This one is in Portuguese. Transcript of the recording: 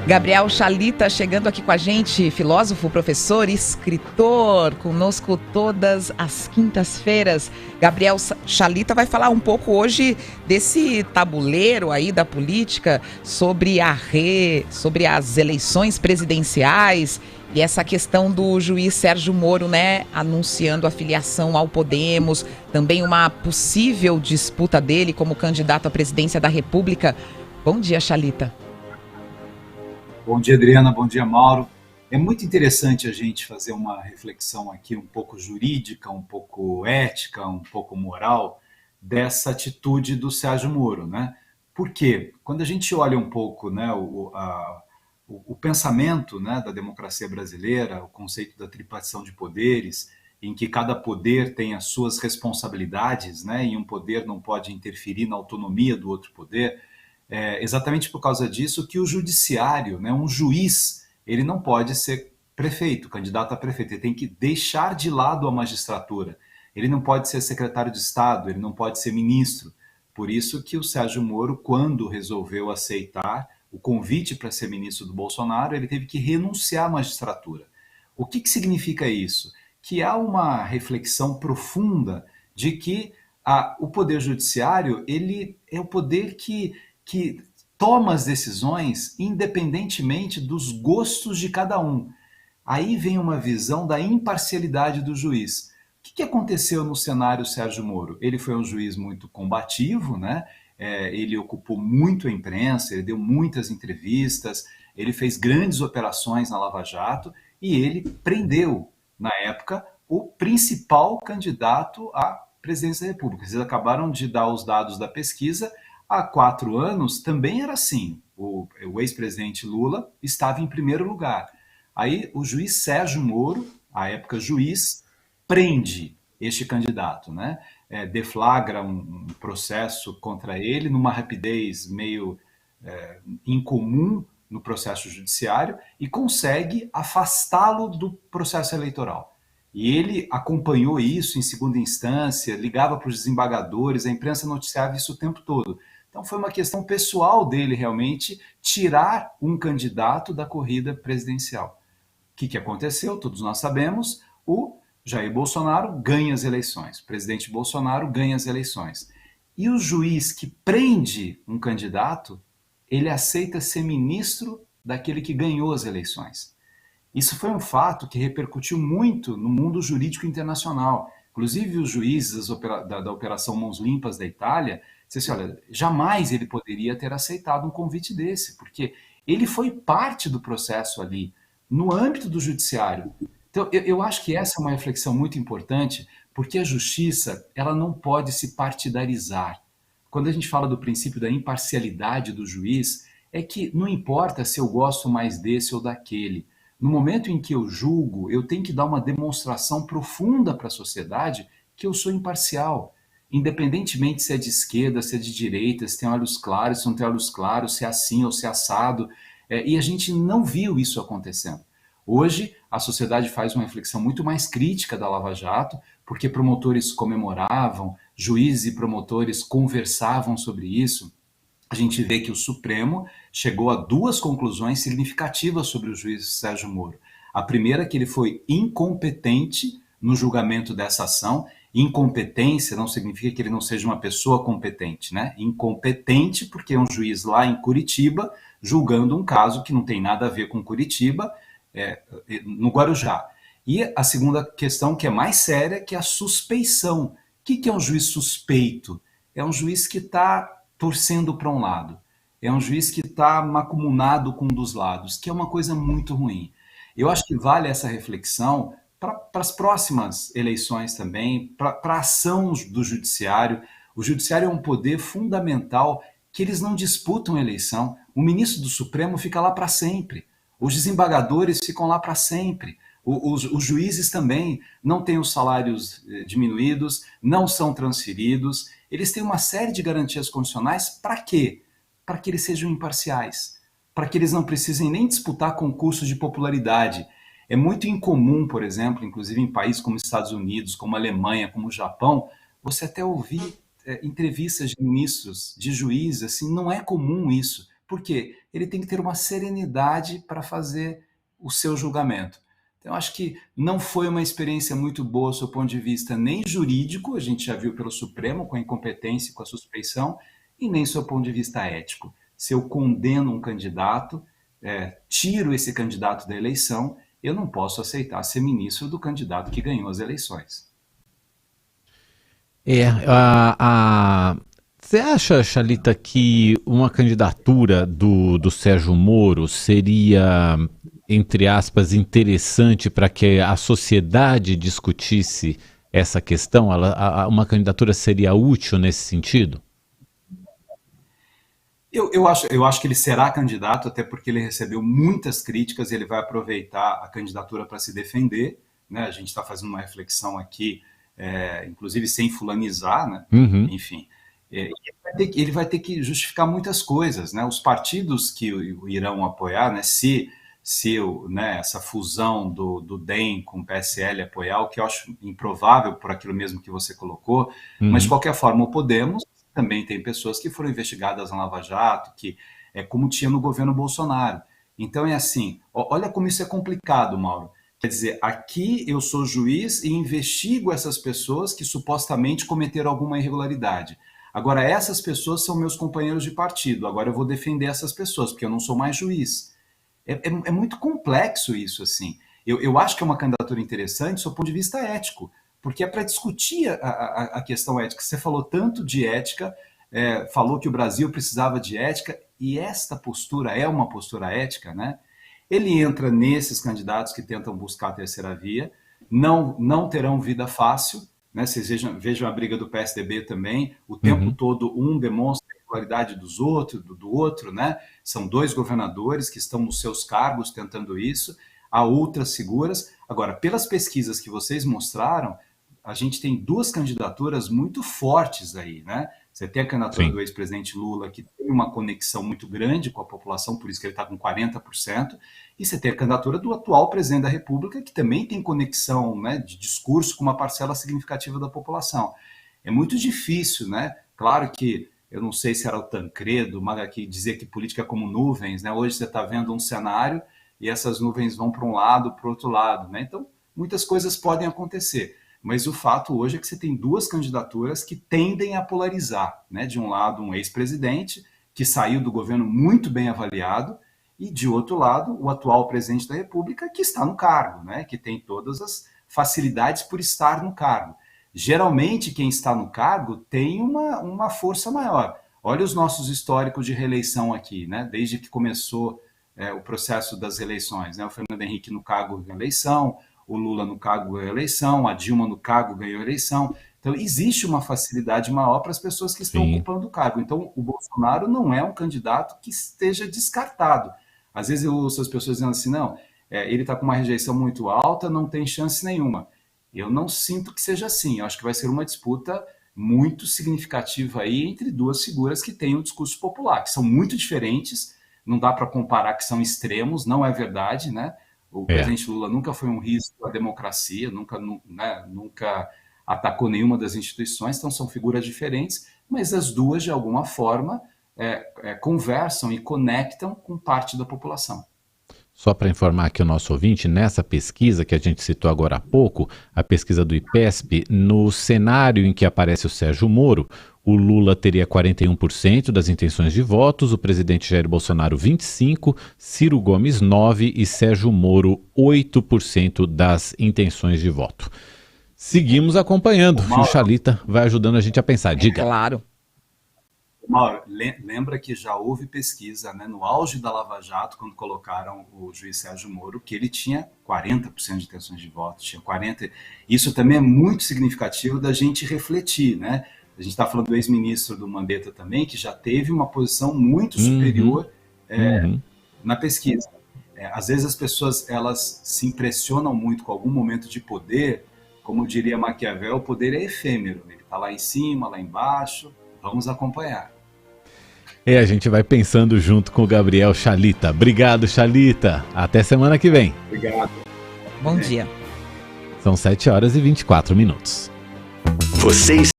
Gabriel Chalita chegando aqui com a gente, filósofo, professor, escritor, conosco todas as quintas-feiras. Gabriel Chalita vai falar um pouco hoje desse tabuleiro aí da política sobre sobre as eleições presidenciais e essa questão do juiz Sérgio Moro, né, anunciando a filiação ao Podemos, também uma possível disputa dele como candidato à presidência da República. Bom dia, Chalita. Bom dia, Adriana. Bom dia, Mauro. É muito interessante a gente fazer uma reflexão aqui um pouco jurídica, um pouco ética, um pouco moral dessa atitude do Sérgio Moro, né? Por quê? Quando a gente olha um pouco, né, o pensamento, né, da democracia brasileira, o conceito da tripartição de poderes, em que cada poder tem as suas responsabilidades, né, e um poder não pode interferir na autonomia do outro poder. Exatamente por causa disso que o judiciário, né, um juiz, ele não pode ser prefeito, candidato a prefeito, ele tem que deixar de lado a magistratura, ele não pode ser secretário de Estado, ele não pode ser ministro. Por isso que o Sérgio Moro, quando resolveu aceitar o convite para ser ministro do Bolsonaro, ele teve que renunciar à magistratura. O que significa isso? Que há uma reflexão profunda de que o poder judiciário, ele é o poder que toma as decisões independentemente dos gostos de cada um. Aí vem uma visão da imparcialidade do juiz. O que aconteceu no cenário Sérgio Moro? Ele foi um juiz muito combativo, né? Ele ocupou muito a imprensa, ele deu muitas entrevistas, ele fez grandes operações na Lava Jato e ele prendeu, na época, o principal candidato à presidência da República. Eles acabaram de dar os dados da pesquisa. Há 4 anos também era assim. O ex-presidente Lula estava em primeiro lugar. Aí o juiz Sérgio Moro, à época juiz, prende este candidato, né? Deflagra um processo contra ele numa rapidez meio incomum no processo judiciário e consegue afastá-lo do processo eleitoral. E ele acompanhou isso em segunda instância, ligava para os desembargadores, a imprensa noticiava isso o tempo todo. Então foi uma questão pessoal dele realmente tirar um candidato da corrida presidencial. O que aconteceu? Todos nós sabemos, o Jair Bolsonaro ganha as eleições, o presidente Bolsonaro ganha as eleições. E o juiz que prende um candidato, ele aceita ser ministro daquele que ganhou as eleições. Isso foi um fato que repercutiu muito no mundo jurídico internacional. Inclusive, os juízes da Operação Mãos Limpas da Itália disseram assim, olha, jamais ele poderia ter aceitado um convite desse, porque ele foi parte do processo ali, no âmbito do judiciário. Então, eu acho que essa é uma reflexão muito importante, porque a justiça ela não pode se partidarizar. Quando a gente fala do princípio da imparcialidade do juiz, é que não importa se eu gosto mais desse ou daquele. No momento em que eu julgo, eu tenho que dar uma demonstração profunda para a sociedade que eu sou imparcial. Independentemente se é de esquerda, se é de direita, se tem olhos claros, se não tem olhos claros, se é assim ou se é assado. E a gente não viu isso acontecendo. Hoje, a sociedade faz uma reflexão muito mais crítica da Lava Jato, porque promotores comemoravam, juízes e promotores conversavam sobre isso. A gente vê que o Supremo chegou a 2 conclusões significativas sobre o juiz Sérgio Moro. A primeira é que ele foi incompetente no julgamento dessa ação. Incompetência não significa que ele não seja uma pessoa competente, né? Incompetente porque é um juiz lá em Curitiba julgando um caso que não tem nada a ver com Curitiba, no Guarujá. E a segunda questão, que é mais séria, que é a suspeição. O que é um juiz suspeito? É um juiz que está torcendo para um lado. É um juiz que está macumunado com um dos lados, que é uma coisa muito ruim. Eu acho que vale essa reflexão para as próximas eleições também, para a ação do judiciário. O judiciário é um poder fundamental que eles não disputam eleição. O ministro do Supremo fica lá para sempre. Os desembargadores ficam lá para sempre. Os juízes também não têm os salários diminuídos, não são transferidos. Eles têm uma série de garantias constitucionais para quê? Para que eles sejam imparciais, para que eles não precisem nem disputar concursos de popularidade. É muito incomum, por exemplo, inclusive em países como os Estados Unidos, como a Alemanha, como o Japão, você até ouvir entrevistas de ministros, de juízes, assim, não é comum isso. Por quê? Ele tem que ter uma serenidade para fazer o seu julgamento. Então, acho que não foi uma experiência muito boa do ponto de vista nem jurídico, a gente já viu pelo Supremo, com a incompetência e com a suspeição, e nem do ponto de vista ético. Se eu condeno um candidato, tiro esse candidato da eleição, eu não posso aceitar ser ministro do candidato que ganhou as eleições. Você acha, Chalita, que uma candidatura do Sérgio Moro seria, entre aspas, interessante para que a sociedade discutisse essa questão? Uma candidatura seria útil nesse sentido? Eu acho que ele será candidato, até porque ele recebeu muitas críticas e ele vai aproveitar a candidatura para se defender. Né? A gente está fazendo uma reflexão aqui, inclusive sem fulanizar, né? Uhum. Enfim. Ele vai ter que justificar muitas coisas. Né? Os partidos que o irão apoiar, né? se essa fusão do DEM com o PSL apoiar, o que eu acho improvável por aquilo mesmo que você colocou, mas de qualquer forma o Podemos também tem pessoas que foram investigadas na Lava Jato, que é como tinha no governo Bolsonaro. Então é assim, olha como isso é complicado, Mauro. Quer dizer, aqui eu sou juiz e investigo essas pessoas que supostamente cometeram alguma irregularidade. Agora, essas pessoas são meus companheiros de partido, agora eu vou defender essas pessoas, porque eu não sou mais juiz. É muito complexo isso, assim. Eu acho que é uma candidatura interessante do ponto de vista ético, porque é para discutir a questão ética. Você falou tanto de ética, falou que o Brasil precisava de ética, e esta postura é uma postura ética, né? Ele entra nesses candidatos que tentam buscar a terceira via, não terão vida fácil, né? Vocês vejam a briga do PSDB também, o tempo todo um demonstra a qualidade do outro, né? São dois governadores que estão nos seus cargos tentando isso, há outras figuras. Agora, pelas pesquisas que vocês mostraram, a gente tem duas candidaturas muito fortes aí, né? Você tem a candidatura do ex-presidente Lula, que tem uma conexão muito grande com a população, por isso que ele está com 40%, e você tem a candidatura do atual presidente da República, que também tem conexão, né, de discurso com uma parcela significativa da população. É muito difícil, né? Claro que eu não sei se era o Tancredo, mas que dizia que política é como nuvens, né? Hoje você está vendo um cenário e essas nuvens vão para um lado, para o outro lado, né? Então, muitas coisas podem acontecer. Mas o fato hoje é que você tem duas candidaturas que tendem a polarizar, né? De um lado, um ex-presidente que saiu do governo muito bem avaliado, e de outro lado, o atual presidente da República que está no cargo, né? Que tem todas as facilidades por estar no cargo. Geralmente, quem está no cargo tem uma força maior. Olha os nossos históricos de reeleição aqui, né? Desde que começou o processo das eleições, né? O Fernando Henrique no cargo ganhou eleição, o Lula no cargo ganhou eleição, a Dilma no cargo ganhou eleição. Então, existe uma facilidade maior para as pessoas que estão ocupando o cargo. Então, o Bolsonaro não é um candidato que esteja descartado. Às vezes eu ouço as pessoas dizendo assim, não, ele está com uma rejeição muito alta, não tem chance nenhuma. Eu não sinto que seja assim. Eu acho que vai ser uma disputa muito significativa aí entre duas figuras que têm um discurso popular, que são muito diferentes, não dá para comparar que são extremos, não é verdade, né? O presidente Lula nunca foi um risco à democracia, nunca atacou nenhuma das instituições, então são figuras diferentes, mas as duas, de alguma forma, conversam e conectam com parte da população. Só para informar aqui o nosso ouvinte, nessa pesquisa que a gente citou agora há pouco, a pesquisa do IPESP, no cenário em que aparece o Sérgio Moro, o Lula teria 41% das intenções de votos, o presidente Jair Bolsonaro 25%, Ciro Gomes 9% e Sérgio Moro 8% das intenções de voto. Seguimos acompanhando, o Chalita vai ajudando a gente a pensar. Diga. Claro. Mauro, lembra que já houve pesquisa, né, no auge da Lava Jato, quando colocaram o juiz Sérgio Moro, que ele tinha 40% de intenções de voto, tinha 40%. Isso também é muito significativo da gente refletir, né? A gente está falando do ex-ministro do Mandetta também, que já teve uma posição muito superior na pesquisa. Às vezes as pessoas elas se impressionam muito com algum momento de poder, como diria Maquiavel, o poder é efêmero, ele está lá em cima, lá embaixo, vamos acompanhar. A gente vai pensando junto com o Gabriel Chalita. Obrigado, Chalita. Até semana que vem. Obrigado. Bom dia. São 7h24.